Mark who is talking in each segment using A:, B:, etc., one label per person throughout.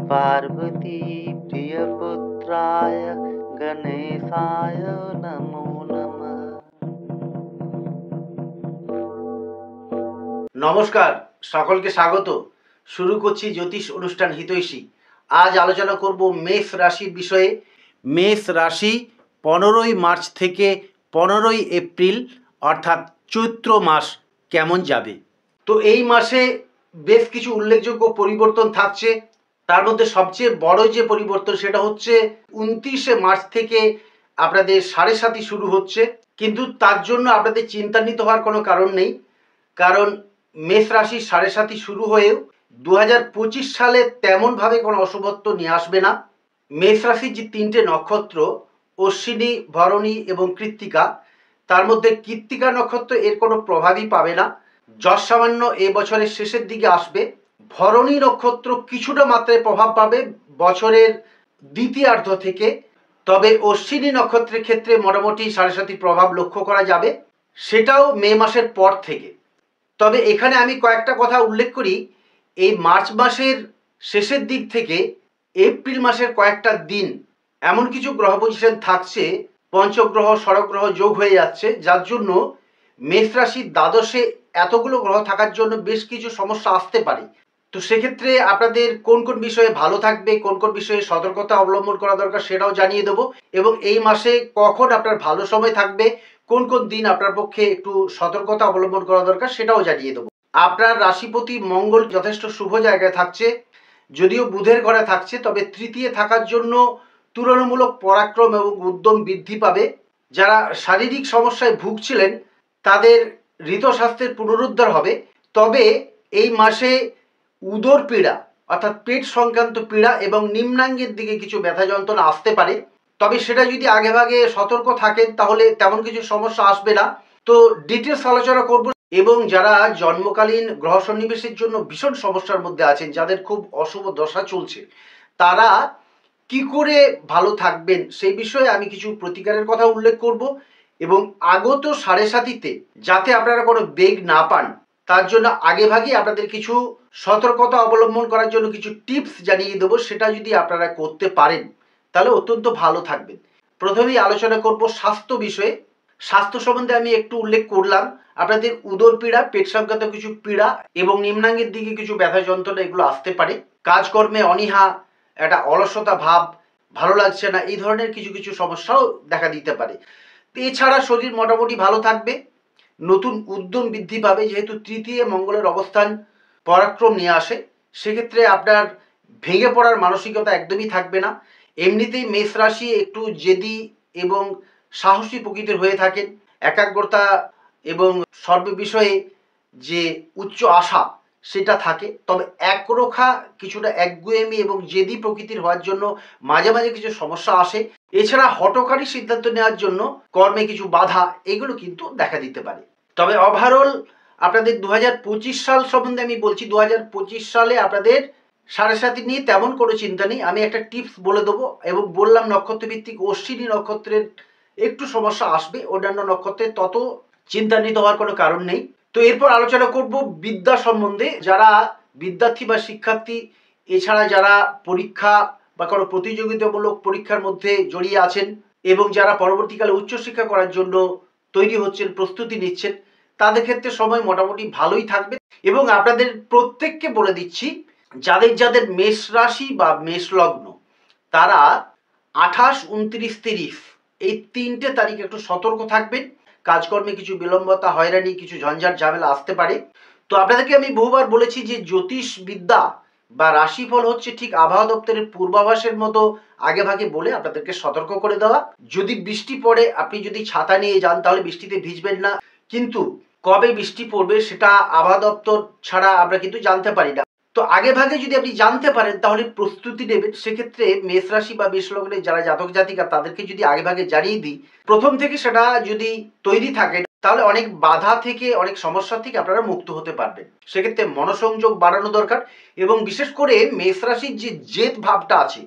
A: पार्वती प्रियपुत्राय गणेशाय नमो नमः।
B: নমস্কার, সকলকে স্বাগত। শুরু করছি জ্যোতিষ অনুষ্ঠান হিতৈষী। আজ আলোচনা করব মেষ রাশির বিষয়ে। মেষ রাশি 15ই মার্চ থেকে 15ই এপ্রিল অর্থাৎ চৈত্র মাস কেমন যাবে। তো এই মাসে বেশ কিছু উল্লেখযোগ্য পরিবর্তন থাকছে। তার মধ্যে সবচেয়ে বড় যে পরিবর্তন সেটা হচ্ছে 29শে মার্চ থেকে আপনাদের সাড়ে সাতি শুরু হচ্ছে। কিন্তু তার জন্য আপনাদের চিন্তান্বিত হওয়ার কোনো কারণ নেই, কারণ মেষ রাশির সাড়ে সাতি শুরু হয়েও 2025 সালে তেমনভাবে কোনো অশুভত্ব নিয়ে আসবে না। মেষ রাশির যে তিনটে নক্ষত্র অশ্বিনী, ভরণী এবং কৃত্তিকা, তার মধ্যে কৃত্তিকা নক্ষত্র এর কোনো প্রভাবই পাবে না, যশ সামান্য এ বছরের শেষের দিকে আসবে। ভরণী নক্ষত্র কিছুটা মাত্রায় প্রভাব পাবে বছরের দ্বিতীয়ার্ধ থেকে, তবে অশ্বিনী নক্ষত্রের ক্ষেত্রে মোটামুটি সাড়ে সাতির প্রভাব লক্ষ্য করা যাবে, সেটাও মে মাসের পর থেকে। তবে এখানে আমি কয়েকটা কথা উল্লেখ করি। এই মার্চ মাসের শেষের দিক থেকে এপ্রিল মাসের কয়েকটা দিন এমন কিছু গ্রহ পজিশন থাকছে, পঞ্চগ্রহ ষড়গ্রহ যোগ হয়ে যাচ্ছে, যার জন্য মেষ রাশির দ্বাদশে এতগুলো গ্রহ থাকার জন্য বেশ কিছু সমস্যা আসতে পারে। তো সেক্ষেত্রে আপনাদের কোন কোন বিষয়ে ভালো থাকবে, কোন কোন বিষয়ে সতর্কতা অবলম্বন করা দরকার সেটাও জানিয়ে দেবো, এবং এই মাসে কখন আপনার ভালো সময় থাকবে, কোন কোন দিন আপনার পক্ষে একটু সতর্কতা অবলম্বন করা দরকার সেটাও জানিয়ে দেবো। আপনার রাশিপতি মঙ্গল যথেষ্ট শুভ জায়গায় থাকছে, যদিও বুধের ঘরে থাকছে, তবে তৃতীয় থাকার জন্য তুলনামূলক পরাক্রম এবং উদ্যম বৃদ্ধি পাবে। যারা শারীরিক সমস্যায় ভুগছিলেন তাদের ঋতস্বাস্থ্যের পুনরুদ্ধার হবে। তবে এই মাসে উদর পীড়া অর্থাৎ পেট সংক্রান্ত পীড়া এবং নিম্নাঙ্গের দিকে কিছু ব্যথা যন্ত্রণা আসতে পারে, তবে সেটা যদি আগেভাগে সতর্ক থাকেন তাহলে তেমন কিছু সমস্যা আসবে না। তো ডিটেলস আলোচনা করব। এবং যারা জন্মকালীন গ্রহ সন্নিবেশের জন্য ভীষণ সমস্যার মধ্যে আছেন, যাদের খুব অশুভ দশা চলছে, তারা কি করে ভালো থাকবেন সেই বিষয়ে আমি কিছু প্রতিকারের কথা উল্লেখ করব, এবং আগত সাড়ে সাতিতে যাতে আপনারা কোনো বেগ না পান তার জন্য আগেভাগেই আপনাদের কিছু সতর্কতা অবলম্বন করার জন্য কিছু টিপস জানিয়ে দেবো। সেটা যদি আপনারা করতে পারেন তাহলে অত্যন্ত ভালো থাকবেন। প্রথমেই আলোচনা করব স্বাস্থ্য বিষয়ে। স্বাস্থ্য সম্বন্ধে আমি একটু উল্লেখ করলাম। আপনাদের উদর পীড়া, পেট সংক্রান্ত কিছু পীড়া এবং নিম্নাঙ্গের দিকে কিছু ব্যথা যন্ত্রণা এগুলো আসতে পারে। কাজকর্মে অনীহা, একটা অলসতা ভাব, ভালো লাগছে না, এই ধরনের কিছু কিছু সমস্যাও দেখা দিতে পারে। এছাড়া শরীর মোটামুটি ভালো থাকবে, নতুন উদ্যম বৃদ্ধি পাবে, যেহেতু তৃতীয় মঙ্গলের অবস্থান পরাক্রম নিয়ে আসে, সেক্ষেত্রে আপনার ভেঙে পড়ার মানসিকতা একদমই থাকবে না। এমনিতেই মেষ রাশি একটু জেদি এবং সাহসী প্রকৃতির হয়ে থাকেন। একাগ্রতা এবং সর্ব বিষয়ে যে উচ্চ আশা সেটা থাকে, তবে একরোখা কিছুটা একগুয়েমি এবং জেদি প্রকৃতির হওয়ার জন্য মাঝে মাঝে কিছু সমস্যা আসে। এছাড়া হঠকারী সিদ্ধান্ত নেওয়ার জন্য কর্মে কিছু বাধা এগুলো কিন্তু দেখা দিতে পারে। তবে ওভারঅল আপনাদের 2025 সাল সম্বন্ধে আমি বলছি। 2025 সালে আপনাদের সাড়ে সাতি নিয়ে তেমন কোনো চিন্তা নেই। আমি একটা টিপস বলে দেবো, এবং বললাম নক্ষত্রভিত্তিক অশ্বিনী নক্ষত্রের একটু সমস্যা আসবে, অন্যান্য নক্ষত্রের তত চিন্তান্বিত হওয়ার কোনো কারণ নেই। তো এরপর আলোচনা করব বিদ্যা সম্বন্ধে। যারা বিদ্যার্থী বা শিক্ষার্থী, এছাড়া যারা পরীক্ষা বা কোনো প্রতিযোগিতামূলক পরীক্ষার মধ্যে জড়িয়ে আছেন এবং যারা পরবর্তীকালে উচ্চশিক্ষা করার জন্য তৈরি হচ্ছেন, প্রস্তুতি নিচ্ছেন, তাদের ক্ষেত্রে সময় মোটামুটি ভালোই থাকবে। এবং আপনাদের প্রত্যেককে বলে দিচ্ছি, যাদের যাদের মেষ রাশি বা মেষ লগ্ন, তারা 28, 29, 30 এই তিনটে তারিখ একটু সতর্ক থাকবেন। কাজকর্মে কিছু বিলম্বতা, হয়রানি, কিছু ঝঞ্ঝাট ঝামেলা আসতে পারে। তো আপনাদেরকে আমি বহুবার বলেছি যে জ্যোতিষ বিদ্যা বা রাশিফল হচ্ছে ঠিক আবহাওয়া দপ্তরের পূর্বাভাসের মতো আগেভাগে বলে আপনাদেরকে সতর্ক করে দেওয়া। যদি বৃষ্টি পড়ে, আপনি যদি ছাতা নিয়ে যান তাহলে বৃষ্টিতে ভিজবেন না, কিন্তু কবে বৃষ্টি পড়বে সেটা আবহাওয়া দপ্তর ছাড়া আমরা কিন্তু জানতে পারি না। তো আগেভাগে যদি আপনি জানতে পারেন তাহলে প্রস্তুতি নেবেন। সেক্ষেত্রে মেষ রাশি বা মেষ লগ্নের যারা জাতক জাতিকা তাদেরকে যদি আগেভাগে জানিয়ে দিই, প্রথম থেকে সেটা যদি তৈরি থাকে তাহলে অনেক বাধা থেকে, অনেক সমস্যা থেকে আপনারা মুক্ত হতে পারবেন। সেক্ষেত্রে মনোসংযোগ বাড়ানো দরকার, এবং বিশেষ করে মেষ রাশির যে জেদ ভাবটা আছে,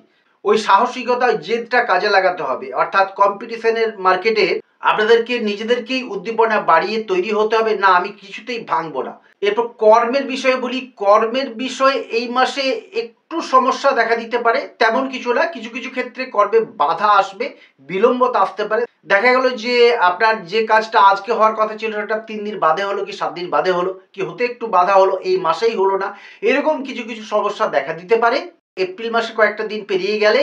B: ওই সাহসিকতা জেদটা কাজে লাগাতে হবে। অর্থাৎ কম্পিটিশনের মার্কেটে আপনাদেরকে নিজেদেরকেই উদ্দীপনা বাড়িয়ে তৈরি হতে হবে, না আমি কিছুতেই ভাঙবো না, এরপর কর্মের বিষয়ে বলি। কর্মের বিষয়ে এই মাসে একটু সমস্যা দেখা দিতে পারে, তেমন কিছু না, কিছু কিছু ক্ষেত্রে কর্মে বাধা আসবে, বিলম্বতা আসতে পারে। দেখা গেল যে আপনার যে কাজটা আজকে হওয়ার কথা ছিল সেটা 3 দিন বাদে হলো, কি 7 দিন বাদে হলো, কি হতে একটু বাধা হলো, এই মাসেই হলো না, এরকম কিছু কিছু সমস্যা দেখা দিতে পারে। এপ্রিল মাসে কয়েকটা দিন পেরিয়ে গেলে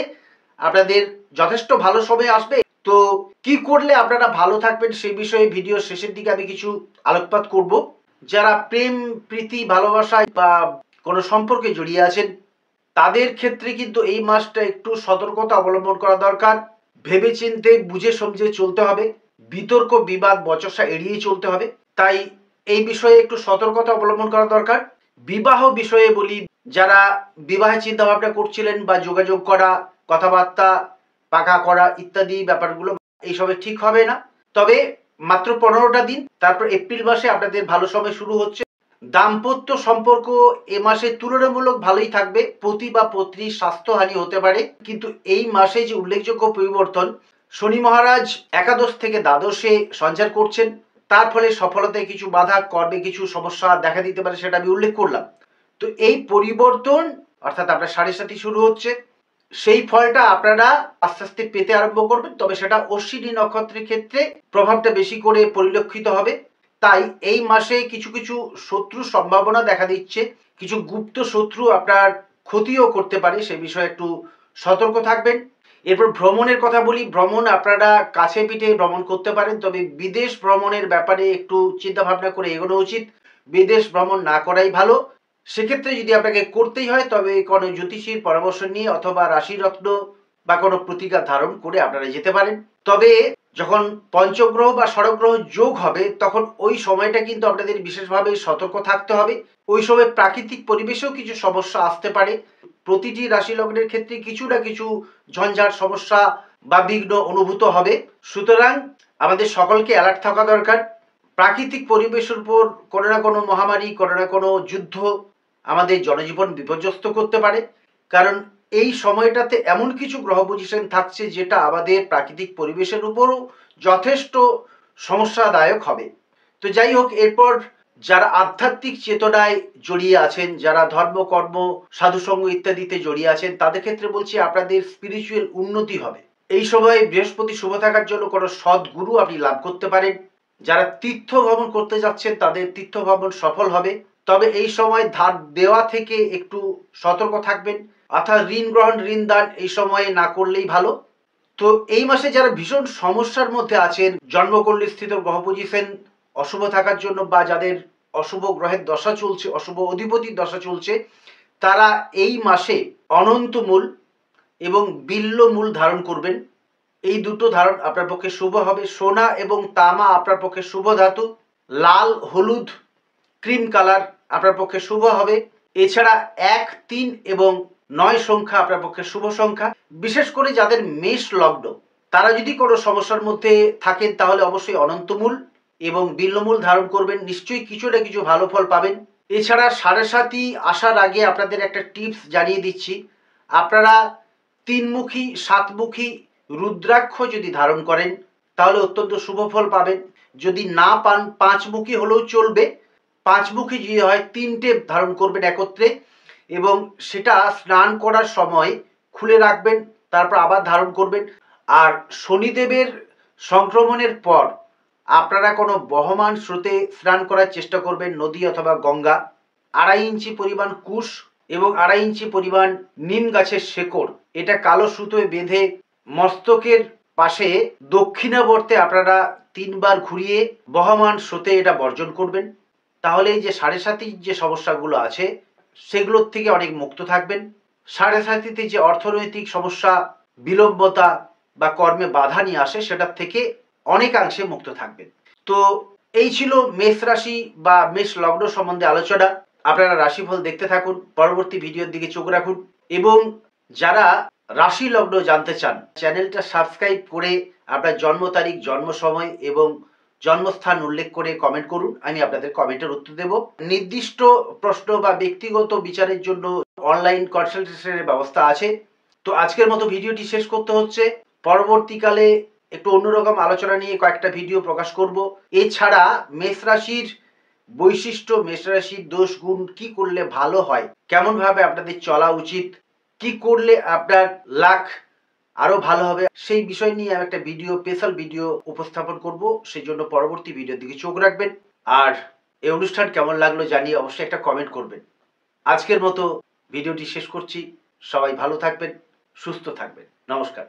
B: আপনাদের যথেষ্ট ভালো সময় আসবে। তো কি করলে আপনারা ভালো থাকবেন সেই বিষয়ে ভিডিও শেষের দিকে আমি কিছু আলোকপাত করব। যারা প্রেম প্রীতি ভালোবাসায় বা কোনো সম্পর্কে জড়িয়ে আছেন তাদের ক্ষেত্রে কিন্তু এই মাসটা একটু সতর্কতা অবলম্বন করা দরকার। ভেবেচিন্তে বুঝে সমঝে চলতে হবে, বিতর্ক বিবাদ বচসা এড়িয়ে চলতে হবে। তাই এই বিষয়ে একটু সতর্কতা অবলম্বন করা দরকার। বিবাহ বিষয়ে বলি, যারা বিবাহের চিন্তা ভাবনা করছিলেন বা যোগাযোগ করা, কথাবার্তা পাকা করা ইত্যাদি ব্যাপারগুলো এইসবে ঠিক হবে না। তবে মাত্র 15টা দিন, তারপর এপ্রিল মাসে আপনাদের ভালো সময় শুরু হচ্ছে। দাম্পত্য সম্পর্ক এ মাসে তুলনামূলক ভালোই থাকবে। পতি বা পত্নীর স্বাস্থ্যহানি হতে পারে, কিন্তু এই মাসে যে উল্লেখযোগ্য পরিবর্তন, শনি মহারাজ একাদশ থেকে দ্বাদশে সঞ্চার করছেন, তার ফলে সফলতায় কিছু বাধা, কর্মে কিছু সমস্যা দেখা দিতে পারে, সেটা আমি উল্লেখ করলাম। তো এই পরিবর্তন অর্থাৎ আপনার 7.5 শুরু হচ্ছে, সেই ফলটা আপনারা আস্তে আস্তে পেতে আরম্ভ করবেন। তবে সেটা অশ্বিনী নক্ষত্রের ক্ষেত্রে প্রভাবটা বেশি করে পরিলক্ষিত হবে। তাই এই মাসে কিছু কিছু শত্রুর সম্ভাবনা দেখা দিচ্ছে, কিছু গুপ্ত শত্রু আপনার ক্ষতিও করতে পারে, সে বিষয়ে একটু সতর্ক থাকবেন। এরপর ভ্রমণের কথা বলি। ভ্রমণ আপনারা কাছে পিঠে ভ্রমণ করতে পারেন, তবে বিদেশ ভ্রমণের ব্যাপারে একটু চিন্তা ভাবনা করে এগোনো উচিত। বিদেশ ভ্রমণ না করাই ভালো। সেক্ষেত্রে যদি আপনাকে করতেই হয় তবে কোনো জ্যোতিষীর পরামর্শ নিয়ে অথবা রাশিরত্ন বা কোনো প্রতিকার ধারণ করে আপনারা যেতে পারেন। তবে যখন পঞ্চগ্রহ বা ষড়গ্রহ যোগ হবে তখন ওই সময়টা কিন্তু আপনাদের বিশেষভাবে সতর্ক থাকতে হবে। ওই সময় প্রাকৃতিক পরিবেশেও কিছু সমস্যা আসতে পারে। প্রতিটি রাশি লগ্নের ক্ষেত্রে কিছু না কিছু ঝঞ্ঝাট, সমস্যা বা বিঘ্ন অনুভূত হবে। সুতরাং আমাদের সকলকে অ্যালার্ট থাকা দরকার। প্রাকৃতিক পরিবেশের উপর কোনো না কোনো মহামারী, কোনো না কোনো যুদ্ধ আমাদের জনজীবন বিপর্যস্ত করতে পারে। কারণ এই সময়টাতে এমন কিছু গ্রহ পজিশন থাকছে যেটা আমাদের প্রাকৃতিক পরিবেশের উপরও যথেষ্ট সমস্যাদায়ক হবে। তো যাই হোক, এরপর যারা আধ্যাত্মিক চেতনায় জড়িয়ে আছেন, যারা ধর্মকর্ম সাধুসঙ্গ ইত্যাদিতে জড়িয়ে আছেন, তাদের ক্ষেত্রে বলছি আপনাদের স্পিরিচুয়াল উন্নতি হবে। এই সময় বৃহস্পতি শুভ থাকার জন্য কোনো সদ্গুরু আপনি লাভ করতে পারেন। যারা তীর্থ ভ্রমণ করতে যাচ্ছেন তাদের তীর্থ ভ্রমণ সফল হবে। তবে এই সময় ধার দেওয়া থেকে একটু সতর্ক থাকবেন, অর্থাৎ ঋণ গ্রহণ ঋণ দান এই সময়ে না করলেই ভালো। তো এই মাসে যারা ভীষণ সমস্যার মধ্যে আছেন, জন্মকুণ্ডলী স্থিত গ্রহ পজিশন অশুভ থাকার জন্য বা যাদের অশুভ গ্রহের দশা চলছে, অশুভ অধিপতির দশা চলছে, তারা এই মাসে অনন্তমূল এবং বিল্বমূল ধারণ করবেন। এই দুটো ধারণ আপনার পক্ষে শুভ হবে। সোনা এবং তামা আপনার পক্ষে শুভ ধাতু। লাল, হলুদ, ক্রিম কালার আপনার পক্ষে শুভ হবে। এছাড়া 1, 3 এবং 9 সংখ্যা আপনার পক্ষে শুভ সংখ্যা। বিশেষ করে যাদের মেষ লগ্ন তারা যদি কোনো সমস্যার মধ্যে থাকেন তাহলে অবশ্যই অনন্তমূল এবং বিল্বমূল ধারণ করবেন, নিশ্চয়ই কিছু না কিছু ভালো ফল পাবেন। এছাড়া 7.5 আসার আগে আপনাদের একটা টিপস জানিয়ে দিচ্ছি। আপনারা 3মুখী 7মুখী রুদ্রাক্ষ যদি ধারণ করেন তাহলে অত্যন্ত শুভ ফল পাবেন। যদি না পান 5মুখী হলেও চলবে। 5মুখী যদি হয় 3টে ধারণ করবেন একত্রে এবং সেটা স্নান করার সময় খুলে রাখবেন, তারপর আবার ধারণ করবেন। আর শনিদেবের সংক্রমণের পর আপনারা কোনো বহমান স্রোতে স্নান করার চেষ্টা করবেন, নদী অথবা গঙ্গা। 2.5 ইঞ্চি পরিমাণ কুশ এবং 2.5 ইঞ্চি পরিমাণ নিম গাছের শেকড় এটা কালো সুতোয় বেঁধে মস্তকের পাশে দক্ষিণাবর্তে আপনারা 3বার ঘুরিয়ে বহমান স্রোতে এটা বর্জন করবেন। তাহলে এই যে 7.5 যে সমস্যাগুলো আছে সেগুলোর থেকে অনেক মুক্ত থাকবেন। 7.5 যে অর্থনৈতিক সমস্যা, বিলম্বতা বা কর্মে বাধা নিয়ে আসে সেটার থেকে অনেকাংশে মুক্ত থাকবেন। তো এই ছিল মেষ রাশি বা মেষ লগ্ন সম্বন্ধে আলোচনা। আপনারা রাশিফল দেখতে থাকুন, পরবর্তী ভিডিওর দিকে চোখ রাখুন এবং যারা রাশি লগ্ন জানতে চান চ্যানেলটা সাবস্ক্রাইব করে আপনার জন্ম তারিখ, জন্ম সময় এবং জন্মস্থান উল্লেখ করে কমেন্ট করুন, আমি আপনাদের কমেন্টের উত্তর দেব। নির্দিষ্ট প্রশ্ন বা ব্যক্তিগত বিচারের জন্য অনলাইন কনসালটেশনের ব্যবস্থা আছে। তো আজকের মতো ভিডিওটি শেষ করতে হচ্ছে। পরবর্তীকালে একটু অন্যরকম আলোচনা নিয়ে কয়েকটা ভিডিও প্রকাশ করব। এছাড়া মেষ রাশির বৈশিষ্ট্য, মেষ রাশির দোষ গুণ, কি করলে ভালো হয়, কেমন ভাবে আপনাদের চলা উচিত, কি করলে আপনার লাক আরো ভালো হবে, সেই বিষয় নিয়ে আমি একটা স্পেশাল ভিডিও উপস্থাপন করব। সেই জন্য পরবর্তী ভিডিওর দিকে চোখ রাখবেন। আর এই অনুষ্ঠান কেমন লাগলো জানিয়ে অবশ্যই একটা কমেন্ট করবেন। আজকের মতো ভিডিওটি শেষ করছি। সবাই ভালো থাকবেন, সুস্থ থাকবেন। নমস্কার।